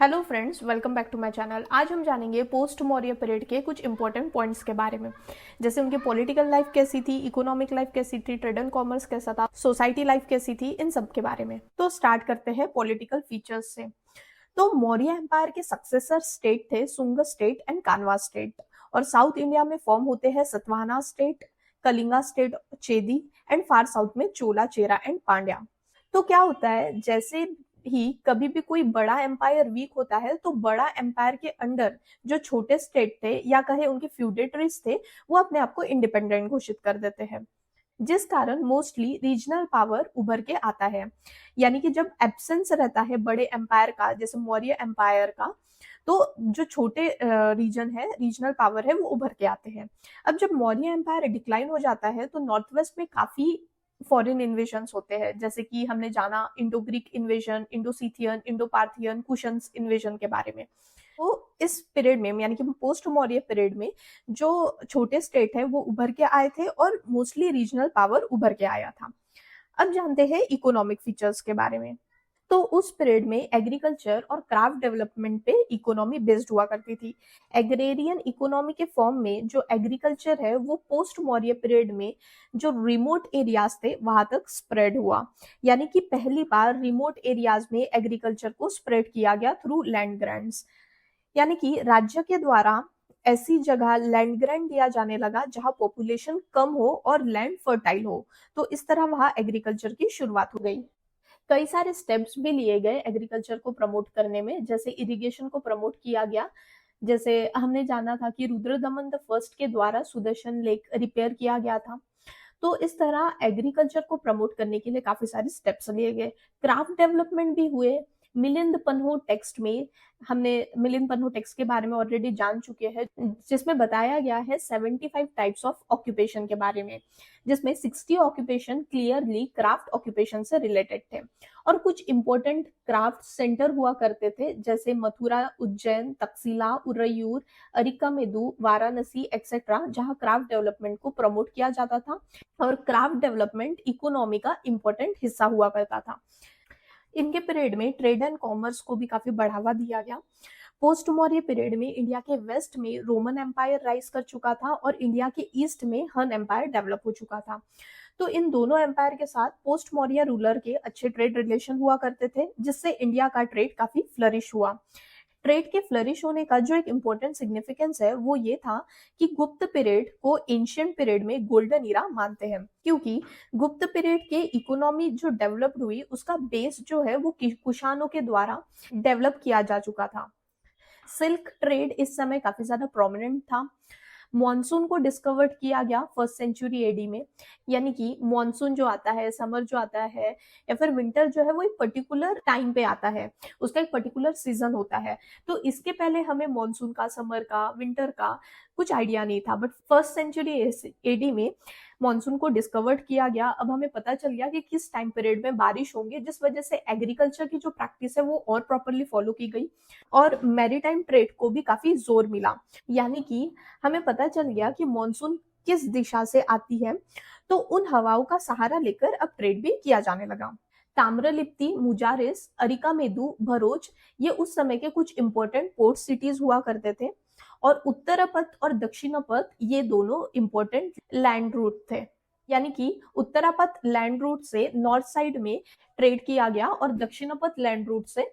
Hello friends, welcome back to my channel. आज हम जानेंगे पोस्ट मौर्य पीरियड के कुछ इंपॉर्टेंट पॉइंट्स के बारे में, जैसे उनकी पॉलिटिकल लाइफ कैसी थी, इकोनॉमिक लाइफ कैसी थी, ट्रेड एंड कॉमर्स कैसा था, सोसाइटी लाइफ कैसी थी, इन सब के बारे में। तो स्टार्ट करते हैं पॉलिटिकल फीचर्स से। तो मौर्य एम्पायर के सक्सेसर स्टेट थे सुंग स्टेट एंड कानवा स्टेट, और साउथ इंडिया में फॉर्म होते हैं Satavahana state, Kalinga state, Chedi, and far south में चोला, चेरा एंड पांड्या। तो क्या होता है, जैसे ही कभी भी कोई बड़ा एम्पायर वीक होता है तो बड़ा एम्पायर के अंडर जो छोटे स्टेट थे या कहे उनके फ्यूडेटरीज थे, वो अपने आप को इंडिपेंडेंट घोषित कर देते हैं, जिस कारण मोस्टली रीजनल पावर उभर के आता है। यानी कि जब एब्सेंस रहता है बड़े एम्पायर का, जैसे मौर्य एम्पायर का, तो जो छोटे रीजन है, रीजनल पावर है, वो उभर के आते हैं। अब जब मौर्य एम्पायर डिक्लाइन हो जाता है तो नॉर्थ वेस्ट में काफी फॉरेन इन्वेजन होते हैं, जैसे कि हमने जाना Indo Greek invasion, Indo Scythian, Indo Parthian, cushions invasion के बारे में। तो इस पीरियड में, यानी कि पोस्ट मौर्य पीरियड में, जो छोटे स्टेट है वो उभर के आए थे और मोस्टली रीजनल पावर उभर के आया था। अब जानते हैं इकोनॉमिक फीचर्स के बारे में। तो उस पीरियड में एग्रीकल्चर और क्राफ्ट डेवलपमेंट पे इकोनॉमी बेस्ड हुआ करती थी। एग्रेरियन इकोनॉमी के फॉर्म में जो एग्रीकल्चर है वो पोस्ट मौर्य पीरियड में जो रिमोट एरियाज थे वहां तक स्प्रेड हुआ। यानी कि पहली बार रिमोट एरियाज में एग्रीकल्चर को स्प्रेड किया गया थ्रू लैंड ग्रांट्स। यानी कि राज्य के द्वारा ऐसी जगह लैंड ग्रांट दिया जाने लगा जहां पॉपुलेशन कम हो और लैंड फर्टाइल हो। तो इस तरह वहां एग्रीकल्चर की शुरुआत हो गई। कई सारे स्टेप्स भी लिए गए एग्रीकल्चर को प्रमोट करने में, जैसे इरिगेशन को प्रमोट किया गया। जैसे हमने जाना था कि रुद्रदमन द फर्स्ट के द्वारा सुदर्शन लेक रिपेयर किया गया था। तो इस तरह एग्रीकल्चर को प्रमोट करने के लिए काफी सारे स्टेप्स लिए गए। क्राफ्ट डेवलपमेंट भी हुए। मिलिंद पन्हो टेक्स्ट में, हमने मिलिंद पन्हो टेक्स्ट के बारे में ऑलरेडी जान चुके हैं, जिसमें बताया गया है 75 टाइप्स ऑफ ऑक्यूपेशन के बारे में, जिसमें 60 ऑक्यूपेशन क्लियरली क्राफ्ट ऑक्यूपेशन से रिलेटेड थे। और कुछ इंपॉर्टेंट क्राफ्ट सेंटर हुआ करते थे, जैसे मथुरा, उज्जैन, तक्षशिला, उरैयूर, अरिकामेदु, वाराणसी एक्सेट्रा, जहां क्राफ्ट डेवलपमेंट को प्रमोट किया जाता था और क्राफ्ट डेवलपमेंट इकोनॉमी का इंपॉर्टेंट हिस्सा हुआ करता था। इनके पीरियड में ट्रेड एंड कॉमर्स को भी काफी बढ़ावा दिया गया। पोस्ट मौर्य पीरियड में इंडिया के वेस्ट में रोमन एम्पायर राइज कर चुका था और इंडिया के ईस्ट में हन एम्पायर डेवलप हो चुका था। तो इन दोनों एम्पायर के साथ पोस्ट मौर्य रूलर के अच्छे ट्रेड रिलेशन हुआ करते थे, जिससे इंडिया का ट्रेड काफी फ्लरिश हुआ। ट्रेड के फ्लरिश होने का जो एक इम्पोर्टेंट सिग्निफिकेंस है वो ये था कि गुप्त पीरियड को एंशियंट पीरियड में गोल्डन इरा मानते हैं, क्योंकि गुप्त पीरियड के इकोनॉमी जो डेवलप्ड हुई उसका बेस जो है वो कुषाणों के द्वारा डेवलप किया जा चुका था। सिल्क ट्रेड इस समय काफी ज्यादा प्रोमिनेंट था। मॉनसून को डिस्कवर्ड किया गया फर्स्ट सेंचुरी एडी में। यानी कि मॉनसून जो आता है, समर जो आता है या फिर विंटर जो है, वो एक पर्टिकुलर टाइम पे आता है, उसका एक पर्टिकुलर सीजन होता है। तो इसके पहले हमें मॉनसून का, समर का, विंटर का कुछ आइडिया नहीं था, बट फर्स्ट सेंचुरी एडी में मॉनसून को डिस्कवर्ड किया गया। अब हमें पता चल गया कि किस टाइम पीरियड में बारिश होंगे, जिस वजह से एग्रीकल्चर की जो प्रैक्टिस है वो और प्रॉपरली फॉलो की गई और मैरीटाइम ट्रेड को भी काफी जोर मिला। यानी कि हमें पता चल गया कि मॉनसून किस दिशा से आती है, तो उन हवाओं का सहारा लेकर अब ट्रेड भी किया जाने लगा। ताम्रलिप्ति, मुजारिस, अरिकामेदु, भरोच, ये उस समय के कुछ इंपॉर्टेंट पोर्ट सिटीज हुआ करते थे। और उत्तरपथ और दक्षिणपथ ये दोनों इंपॉर्टेंट लैंड रूट थे। यानी कि उत्तरापथ लैंड रूट से नॉर्थ साइड में ट्रेड किया गया और दक्षिणपथ लैंड रूट से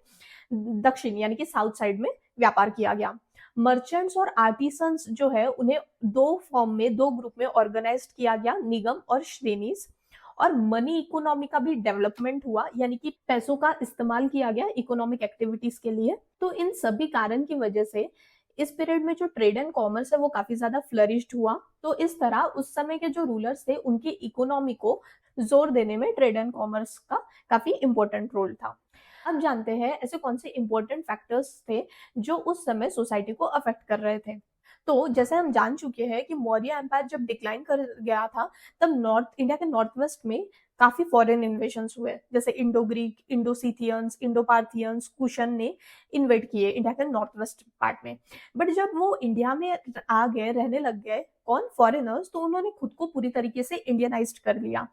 दक्षिण यानी कि साउथ साइड में व्यापार किया गया। मर्चेंट्स और आर्टिसंस जो है उन्हें दो फॉर्म में, दो ग्रुप में ऑर्गेनाइज किया गया, निगम और श्रेणीज। और मनी इकोनॉमी का भी डेवलपमेंट हुआ, यानी कि पैसों का इस्तेमाल किया गया इकोनॉमिक एक्टिविटीज के लिए। तो इन सभी कारण की वजह से इस पीरियड में जो ट्रेड एंड कॉमर्स है वो काफी ज्यादा फ्लरिश्ड हुआ। तो इस तरह उस समय के जो रूलर्स थे उनकी इकोनॉमी को जोर देने में ट्रेड एंड कॉमर्स का काफी इंपॉर्टेंट रोल था। अब जानते हैं ऐसे कौन से इंपॉर्टेंट फैक्टर्स थे जो उस समय सोसाइटी को अफेक्ट कर रहे थे। तो जैसे हम जान चुके हैं कि मौर्य एम्पायर जब डिक्लाइन कर गया था, तब नॉर्थ इंडिया के नॉर्थ वेस्ट में काफी फॉरेन इन्वेशंस हुए, जैसे Indo Greek, Indo Scythians, Indo Parthians, Kushan ने इन्वेट किए इंडिया के नॉर्थ वेस्ट पार्ट में। बट जब वो इंडिया में आ गए, रहने लग गए कौन, फॉरेनर्स, तो उन्होंने खुद को पूरी तरीके से इंडियनाइज्ड कर लिया।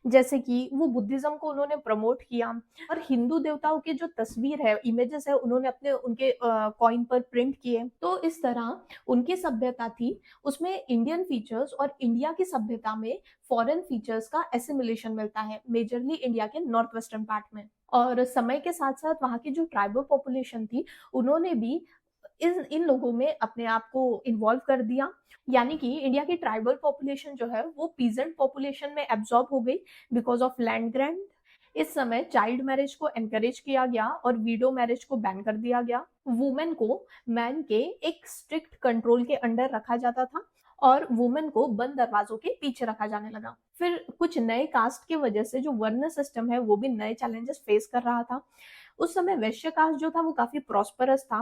जैसे कि वो बुद्धिज्म को उन्होंने प्रमोट किया और हिंदू देवताओं की जो तस्वीर है, इमेजेस है, उन्होंने अपने उनके कॉइन पर प्रिंट किए। तो इस तरह उनकी सभ्यता थी, उसमें इंडियन फीचर्स और इंडिया की सभ्यता में फॉरेन फीचर्स का एसिमिलेशन मिलता है, मेजरली इंडिया के नॉर्थ वेस्टर्न पार्ट में। और समय के साथ साथ वहाँ की जो ट्राइबल पॉपुलेशन थी, उन्होंने भी इन लोगों में अपने आप को इन्वॉल्व कर दिया। यानी कि इंडिया की ट्राइबल पॉपुलेशन जो है वो पीजेंट पॉपुलेशन में एब्जॉर्ब हो गई बिकॉज ऑफ लैंड ग्रैंड। इस समय चाइल्ड मैरिज को एनकरेज किया गया और वीडो मैरिज को बैन कर दिया गया। वुमेन को मैन के एक स्ट्रिक्ट कंट्रोल के अंडर रखा जाता था और वुमेन को बंद दरवाजों के पीछे रखा जाने लगा। फिर कुछ नए कास्ट की वजह से जो वर्ण सिस्टम है वो भी नए चैलेंजेस फेस कर रहा था। उस समय वैश्य कास्ट जो था वो काफी प्रॉस्परस था,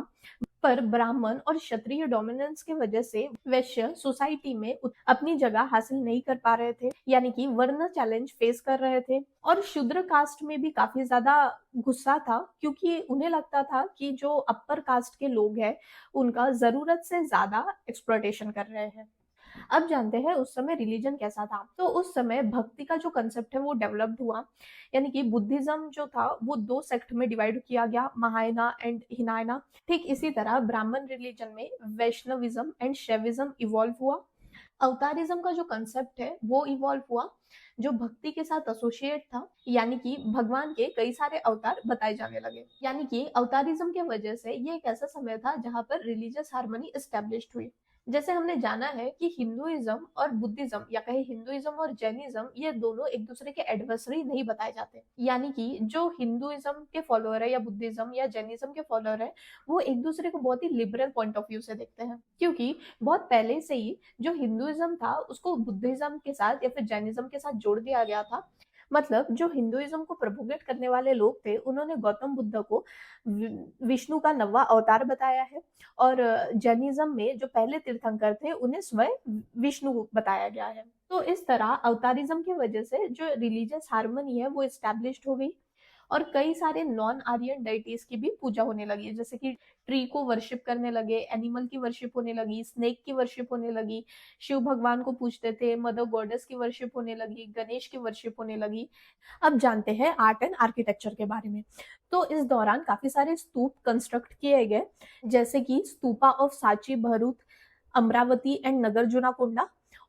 पर ब्राह्मण और क्षत्रिय डोमिनेंस की वजह से वैश्य सोसाइटी में अपनी जगह हासिल नहीं कर पा रहे थे, यानी कि वर्ण चैलेंज फेस कर रहे थे। और शूद्र कास्ट में भी काफी ज्यादा गुस्सा था, क्योंकि उन्हें लगता था कि जो अपर कास्ट के लोग हैं उनका जरूरत से ज्यादा एक्सप्लॉयटेशन कर रहे हैं। अब जानते हैं उस समय रिलीजन कैसा था। तो उस समय भक्ति का जो कंसेप्ट है वो डेवलप्ड हुआ, यानी कि बुद्धिज्म जो था वो दो सेक्ट में डिवाइड किया गया, महायाना एंड हिनायना। ठीक इसी तरह ब्राह्मण रिलीजन में वैष्णविज्म एंड शैविज्म इवॉल्व हुआ। अवतारिज्म का जो कंसेप्ट है वो इवॉल्व हुआ, जो भक्ति के साथ एसोसिएट था, यानी कि भगवान के कई सारे अवतार बताए जाने लगे। यानी कि अवतारिज्म के वजह से ये एक ऐसा समय था जहां पर रिलीजियस हार्मनी एस्टेब्लिश्ड हुई। जैसे हमने जाना है कि हिंदुइज्म और बुद्धिज्म, या कहे हिंदुइज्म और जैनिज्म, ये दोनों एक दूसरे के एडवर्सरी नहीं बताए जाते। यानी कि जो हिंदुइज्म के फॉलोअर है या बुद्धिज्म या जैनिज्म के फॉलोअर है वो एक दूसरे को बहुत ही लिबरल पॉइंट ऑफ व्यू से देखते हैं, क्योंकि बहुत पहले से ही जो हिंदुइज्म था उसको बुद्धिज्म के साथ या फिर जैनिज्म के साथ जोड़ दिया गया था। मतलब जो हिंदुइज्म को प्रोपोगेट करने वाले लोग थे उन्होंने गौतम बुद्ध को विष्णु का नवा अवतार बताया है, और जैनिज्म में जो पहले तीर्थंकर थे उन्हें स्वयं विष्णु बताया गया है। तो इस तरह अवतारिज्म की वजह से जो रिलीजियस हार्मनी है वो एस्टैब्लिश्ड हो गई और कई सारे नॉन आर्यन डाइटीज की भी पूजा होने लगी, जैसे कि ट्री को वर्शिप करने लगे, एनिमल की वर्शिप होने लगी, स्नेक की वर्शिप होने लगी, शिव भगवान को पूजते थे, मदर गॉडेस की वर्शिप होने लगी, गणेश की वर्शिप होने लगी। अब जानते हैं आर्ट एंड आर्किटेक्चर के बारे में। तो इस दौरान काफी सारे स्तूप कंस्ट्रक्ट किए गए, जैसे कि स्तूपा ऑफ साची भरूच, अमरावती एंड नगार्जुनकोंडा,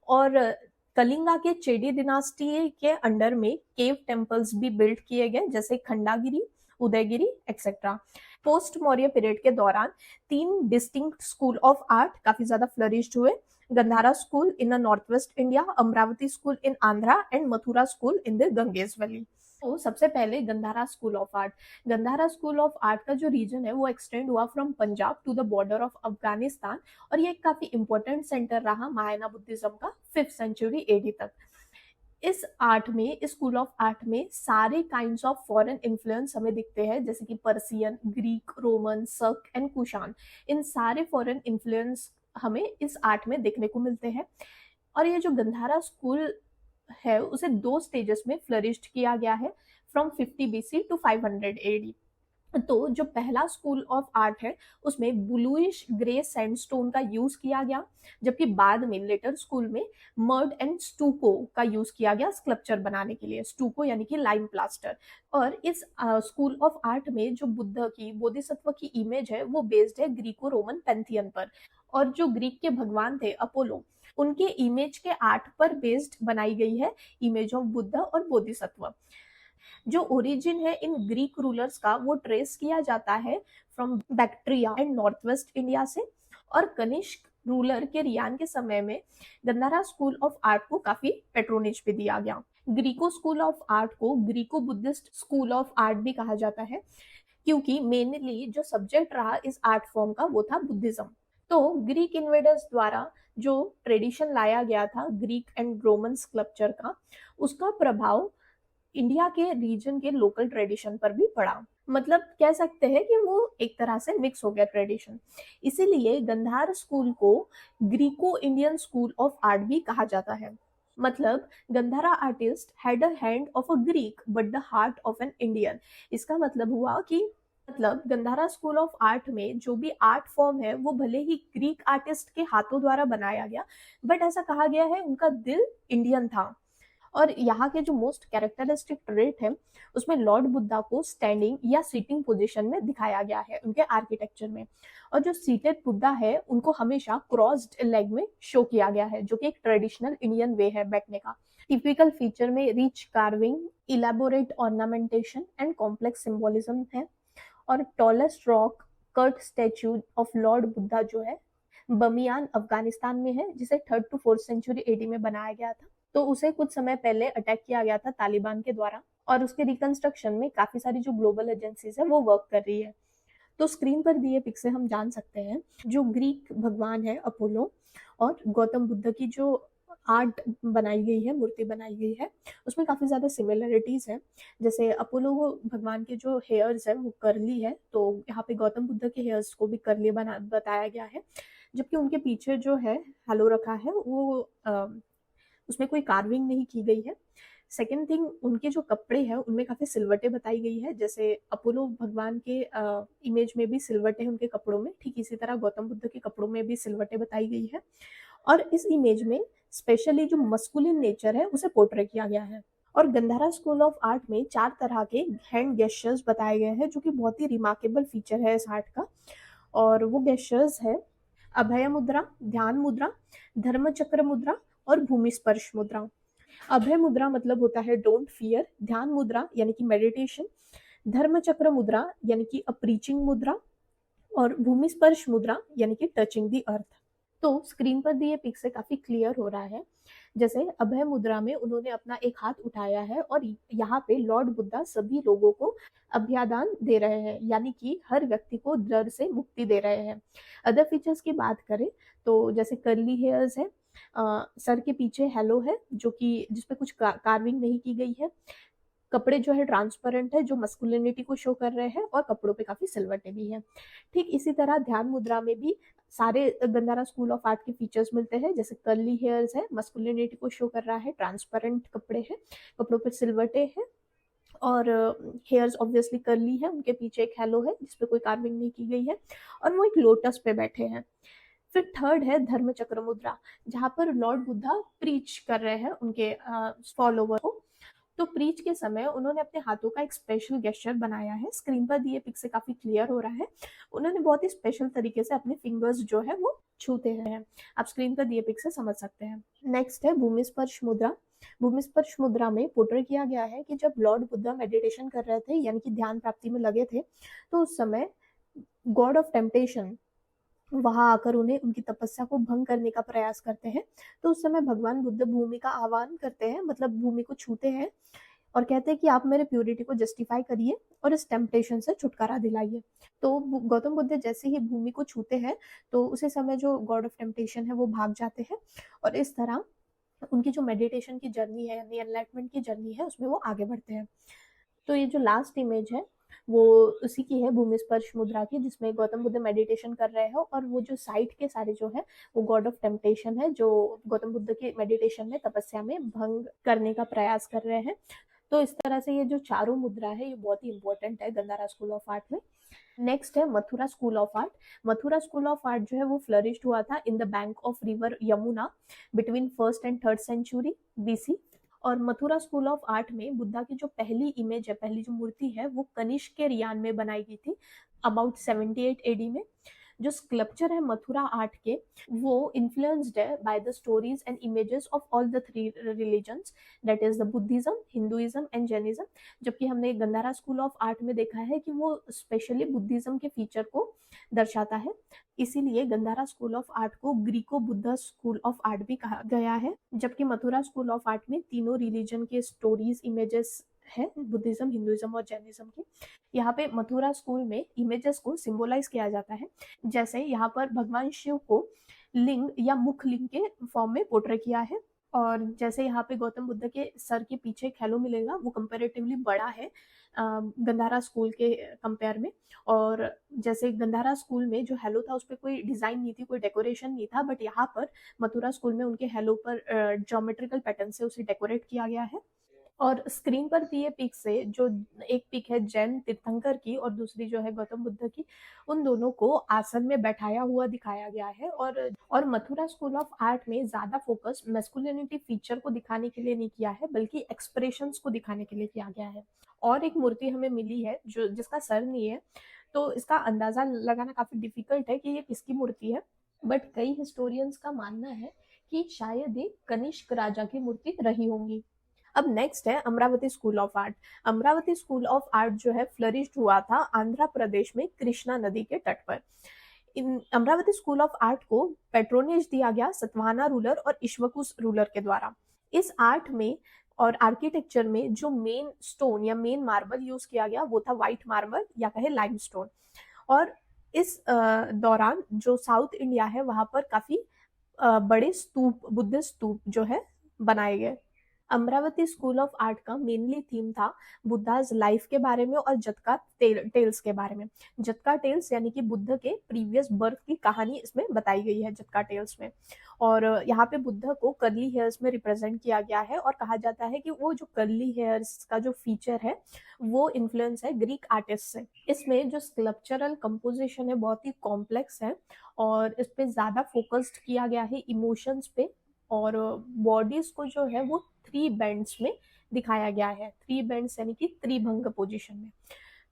और कलिंगा के चेडी डिनास्टी के अंडर में केव टेम्पल्स भी बिल्ड किए गए, जैसे Khandagiri, Udayagiri etcetera. Post Maurya period के दौरान तीन डिस्टिंक्ट स्कूल ऑफ आर्ट काफी ज्यादा फ्लरिश्ड हुए। Gandhara school in the north west India, Amaravati school in Andhra and Mathura school in the Ganges valley. तो सबसे पहले Gandhara school of art. Gandhara school of art का जो रीजन है वो एक्सटेंड हुआ from Punjab to the border of Afghanistan, और ये एक काफी इंपॉर्टेंट सेंटर रहा महायाना बुद्धिज्म का 5th सेंचुरी एडी तक। इस आर्ट में, इस स्कूल ऑफ आर्ट में सारे काइंड्स ऑफ फॉरेन इन्फ्लुएंस हमें दिखते हैं, जैसे कि पर्सियन, ग्रीक, रोमन, सर्क एंड कुशान। इन सारे फॉरेन इन्फ्लुएंस हमें इस आर्ट में देखने को मिलते हैं। और ये जो गंधारा स्कूल है उसे दो स्टेजेस में फ्लरिश्ड किया गया है, फ्रॉम 50 BC टू 500 AD। तो जो पहला स्कूल ऑफ आर्ट है उसमें ब्लूइश ग्रे सैंडस्टोन का यूज किया गया, जबकि बाद में लेटर स्कूल में मर्ड एंड स्टूको का यूज किया गया स्कल्पचर बनाने के लिए, स्टूको यानी कि लाइम प्लास्टर। और इस स्कूल ऑफ आर्ट में जो बुद्ध की, बोधिसत्व की इमेज है वो बेस्ड है ग्रीको रोमन पैंथियन पर, और जो ग्रीक के भगवान थे अपोलो, उनके इमेज के आर्ट पर बेस्ड बनाई गई है इमेज ऑफ बुद्ध और बोधिसत्व। जो ओरिजिन है इन ग्रीक रूलर्स का वो ट्रेस किया जाता है from Bactria and north west India से, और कनिष्क रूलर के रियान के समय में गंधारा स्कूल ऑफ आर्ट को काफी पेट्रोनेज भी दिया गया। ग्रीको स्कूल ऑफ आर्ट को Greco Buddhist school of art भी कहा जाता है, क्योंकि मेनली जो सब्जेक्ट रहा इस आर्ट फॉर्म का वो था बुद्धिज्म। तो ग्रीक इन्वेडर्स द्वारा जो ट्रेडिशन लाया गया था ग्रीक एंड रोमन स्कल्पचर का, उसका प्रभाव इंडिया के रीजन के लोकल ट्रेडिशन पर भी पड़ा। मतलब कह सकते हैं कि वो एक तरह से मिक्स हो गया ट्रेडिशन। इसीलिए गंधार स्कूल को Greco Indian school of art भी कहा जाता है। मतलब Gandhara artist had a hand of a Greek but the heart of an Indian. इसका मतलब हुआ कि गंधारा स्कूल ऑफ आर्ट में जो भी आर्ट फॉर्म है वो भले ही ग्रीक आर्टिस्ट के हाथों द्वारा बनाया गया, बट ऐसा कहा गया है उनका दिल इंडियन था। और यहाँ के जो मोस्ट कैरेक्टरिस्टिक ट्रेट है उसमें लॉर्ड बुद्धा को स्टैंडिंग या सिटिंग पोजीशन में दिखाया गया है उनके आर्किटेक्चर में। और जो सीटेड बुद्धा है उनको हमेशा क्रॉस्ड लेग में शो किया गया है, जो कि एक ट्रेडिशनल इंडियन वे है बैठने का। टिपिकल फीचर में rich carving, elaborate ornamentation and complex symbolism है। और tallest rock cut statue of lord Buddha जो है बमियान अफगानिस्तान में है, जिसे 3rd to 4th century AD में बनाया गया था। तो उसे कुछ समय पहले अटैक किया गया था तालिबान के द्वारा, और उसके रिकंस्ट्रक्शन में काफी सारी जो ग्लोबल एजेंसीज है वो वर्क कर रही है। तो स्क्रीन पर दिए पिक से हम जान सकते हैं जो ग्रीक भगवान है अपोलो और गौतम बुद्ध की जो आर्ट बनाई गई है, मूर्ति बनाई गई है, उसमें काफी ज्यादा सिमिलरिटीज है। जैसे अपोलो भगवान के जो हेयर्स है वो कर्ली है, तो यहाँ पे गौतम बुद्ध के हेयर्स को भी कर्ली बना बताया गया है। जबकि उनके पीछे जो है हैलो रखा है वो उसमें कोई कार्विंग नहीं की गई है। सेकेंड थिंग, उनके जो कपड़े हैं उनमें काफी सिलवटें बताई गई है। जैसे अपोलो भगवान के इमेज में भी सिलवटें उनके कपड़ों में, ठीक इसी तरह गौतम बुद्ध के कपड़ों में भी सिलवटें बताई गई है। और इस इमेज में स्पेशली जो मस्कुलिन नेचर है उसे पोर्ट्रे किया गया है। और गंधारा स्कूल ऑफ आर्ट में 4 तरह के हैंड गेस्चर्स बताए गए हैं, जो कि बहुत ही रिमार्केबल फीचर है इस आर्ट का। और वो गेस्चर्स है अभय मुद्रा, ध्यान मुद्रा, धर्म चक्र मुद्रा और भूमि स्पर्श मुद्रा। अभय मुद्रा मतलब होता है डोंट फियर, ध्यान मुद्रा यानी कि मेडिटेशन, धर्म चक्र मुद्रा यानी कि अ प्रीचिंग मुद्रा, और भूमि स्पर्श मुद्रा यानी कि टचिंग द अर्थ। तो स्क्रीन पर दिए पिक से काफी क्लियर हो रहा है। जैसे अभय मुद्रा में उन्होंने अपना एक हाथ उठाया है और यहाँ पे लॉर्ड बुद्धा सभी लोगों को अभ्यादान दे रहे हैं, यानी कि हर व्यक्ति को डर से मुक्ति दे रहे हैं। अदर फीचर्स की बात करें तो जैसे कर्ली हेयर्स है, सर के पीछे हेलो है जो कि जिसपे कुछ कार्विंग नहीं की गई है। कपड़े जो है ट्रांसपेरेंट है जो मस्कुलिनिटी को शो कर रहे हैं, और कपड़ों पे काफी सिलवटें भी हैं। ठीक इसी तरह ध्यान मुद्रा में भी सारे गंधारा स्कूल ऑफ आर्ट के फीचर्स मिलते हैं। जैसे कर्ली हेयर्स है, मस्कुलिनिटी को शो कर रहा है, ट्रांसपेरेंट कपड़े हैं, कपड़ों पर सिलवटें हैं, और हेयर्स ऑब्वियसली कर्ली है, उनके पीछे एक हेलो है जिसपे कोई कार्विंग नहीं की गई है, और वो एक लोटस पे बैठे हैं। फिर थर्ड है धर्म चक्र मुद्रा, जहाँ पर लॉर्ड बुद्धा प्रीच कर रहे हैं उनके फॉलोवर को। तो प्रीच के समय उन्होंने अपने हाथों का एक स्पेशल गेस्चर बनाया है। स्क्रीन पर दिए पिक से काफी क्लियर हो रहा है। उन्होंने बहुत ही स्पेशल तरीके से अपने फिंगर्स जो है वो छूते हैं। आप स्क्रीन पर दिए पिक से समझ सकते हैं। नेक्स्ट है भूमि स्पर्श मुद्रा। भूमि स्पर्श मुद्रा में पोर्ट्रे किया गया है कि जब लॉर्ड बुद्धा मेडिटेशन कर रहे थे, यानी कि ध्यान प्राप्ति में लगे थे, तो उस समय गॉड ऑफ टेम्पटेशन वहां आकर उन्हें उनकी तपस्या को भंग करने का प्रयास करते हैं। तो उस समय भगवान बुद्ध भूमि का आह्वान करते हैं, मतलब भूमि को छूते हैं और कहते हैं कि आप मेरे प्योरिटी को जस्टिफाई करिए और इस टेम्पटेशन से छुटकारा दिलाइए। तो गौतम बुद्ध जैसे ही भूमि को छूते हैं तो उसी समय जो गॉड ऑफ टेम्पटेशन है वो भाग जाते हैं, और इस तरह उनकी जो मेडिटेशन की जर्नी है यानी एनलाइटमेंट की जर्नी है उसमें वो आगे बढ़ते हैं। तो ये जो लास्ट इमेज है वो उसी की है, भूमि स्पर्श मुद्रा की, जिसमें गौतम बुद्ध मेडिटेशन कर रहे हो, और वो जो साइड के सारे जो है वो गॉड ऑफ टेम्पटेशन है जो गौतम बुद्ध के मेडिटेशन में तपस्या में भंग करने का प्रयास कर रहे हैं। तो इस तरह से ये जो चारों मुद्रा है ये बहुत ही इंपॉर्टेंट है गंधारा स्कूल ऑफ आर्ट में। नेक्स्ट है Mathura school of art. Mathura school of art जो है वो फ्लरिश्ड हुआ था in the bank of river Yamuna between 1st and 3rd century BC। और मथुरा स्कूल ऑफ आर्ट में बुद्धा की जो पहली इमेज है, पहली जो मूर्ति है, वो कनिष्क के रियान में बनाई गई थी अबाउट 78 AD में। जो स्कल्पचर है मथुरा आर्ट के वो इन्फ्लुएंस्ड है by the stories and images of all the 3 religions, that is the Buddhism, Hinduism and Jainism. जबकि हमने गंधारा स्कूल ऑफ आर्ट में देखा है कि वो स्पेशली बुद्धिज्म के फीचर को दर्शाता है, इसीलिए गंधारा स्कूल ऑफ आर्ट को Greco Buddha school of art भी कहा गया है। जबकि मथुरा स्कूल ऑफ आर्ट में तीनों रिलीजन के स्टोरीज, इमेजेस है, बुद्धिज्म, हिंदुइज्म और जैनिज्म की। यहाँ पे मथुरा स्कूल में इमेजेस को सिंबलाइज किया जाता है। जैसे यहाँ पर भगवान शिव को लिंग या मुख लिंग के फॉर्म में पोर्ट्रे किया है, और जैसे यहाँ पे गौतम बुद्ध के सर के पीछे एक हेलो मिलेगा, वो कंपेरेटिवली बड़ा है गंधारा स्कूल के कंपेयर में। और जैसे गंधारा स्कूल में जो हेलो था उस पर कोई डिजाइन नहीं थी, कोई डेकोरेशन नहीं था, बट यहाँ पर मथुरा स्कूल में उनके हेलो पर ज्योमेट्रिकल पैटर्न से उसे डेकोरेट किया गया है। और स्क्रीन पर दिए पिक से जो एक पिक है जैन तीर्थंकर की और दूसरी जो है गौतम बुद्ध की, उन दोनों को आसन में बैठाया हुआ दिखाया गया है। और मथुरा स्कूल ऑफ आर्ट में ज्यादा फोकस मैस्कुलिनिटी फीचर को दिखाने के लिए नहीं किया है, बल्कि एक्सप्रेशंस को दिखाने के लिए किया गया है। और एक मूर्ति हमें मिली है जो जिसका सर नहीं है, तो इसका अंदाजा लगाना काफी डिफिकल्ट है कि ये किसकी मूर्ति है, बट कई हिस्टोरियंस का मानना है कि शायद ये कनिष्क राजा की मूर्ति रही होंगी। अब नेक्स्ट है Amravati school of art. Amravati school of art जो है फ्लरिश्ड हुआ था आंध्र प्रदेश में कृष्णा नदी के तट पर। इन अमरावती स्कूल ऑफ आर्ट को पेट्रोनेज दिया गया सतवाहना रूलर और इश्वकुस रूलर के द्वारा। इस आर्ट में और आर्किटेक्चर में जो मेन स्टोन या मेन मार्बल यूज किया गया वो था व्हाइट मार्बल या कहे लाइमस्टोन। और इस दौरान जो साउथ इंडिया है वहां पर काफी बड़े स्तूप, बुद्धिस्ट स्तूप जो है बनाए गए। अमरावती स्कूल ऑफ आर्ट का मेनली थीम था बुद्धाज लाइफ के बारे में और जटका टेल्स के बारे में। जटका टेल्स यानी कि बुद्ध के प्रीवियस बर्थ की कहानी इसमें बताई गई है जटका टेल्स में। और यहाँ पे बुद्ध को कर्ली हेयर्स में रिप्रेजेंट किया गया है और कहा जाता है कि वो जो कर्ली हेयर्स का जो फीचर है वो इन्फ्लुएंस है ग्रीक आर्टिस्ट से। इसमें जो स्कल्पचरल कंपोजिशन है बहुत ही कॉम्प्लेक्स है और इस पे ज्यादा फोकस्ड किया गया है इमोशंस पे। और बॉडीज को जो है वो 3 बैंड्स में दिखाया गया है, 3 बैंड्स यानी कि त्रिभंग पोजीशन में।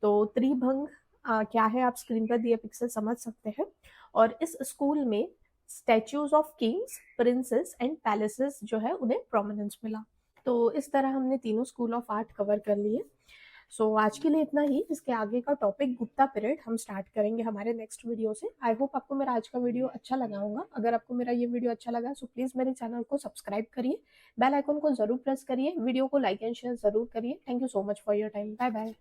तो त्रिभंग क्या है आप स्क्रीन पर दिए पिक्सल समझ सकते हैं। और इस स्कूल में statues of Kings, princess and palaces जो है उन्हें प्रोमिनेंस मिला। तो इस तरह हमने तीनों स्कूल ऑफ आर्ट कवर कर लिए। सो आज के लिए इतना ही। इसके आगे का टॉपिक गुप्ता पीरियड हम स्टार्ट करेंगे हमारे नेक्स्ट वीडियो से। आई होप आपको मेरा आज का वीडियो अच्छा लगा होगा। अगर आपको मेरा ये वीडियो अच्छा लगा सो प्लीज मेरे चैनल को सब्सक्राइब करिए, बेल आइकन को जरूर प्रेस करिए, वीडियो को लाइक एंड शेयर जरूर करिए। Thank you so much for your time. Bye bye.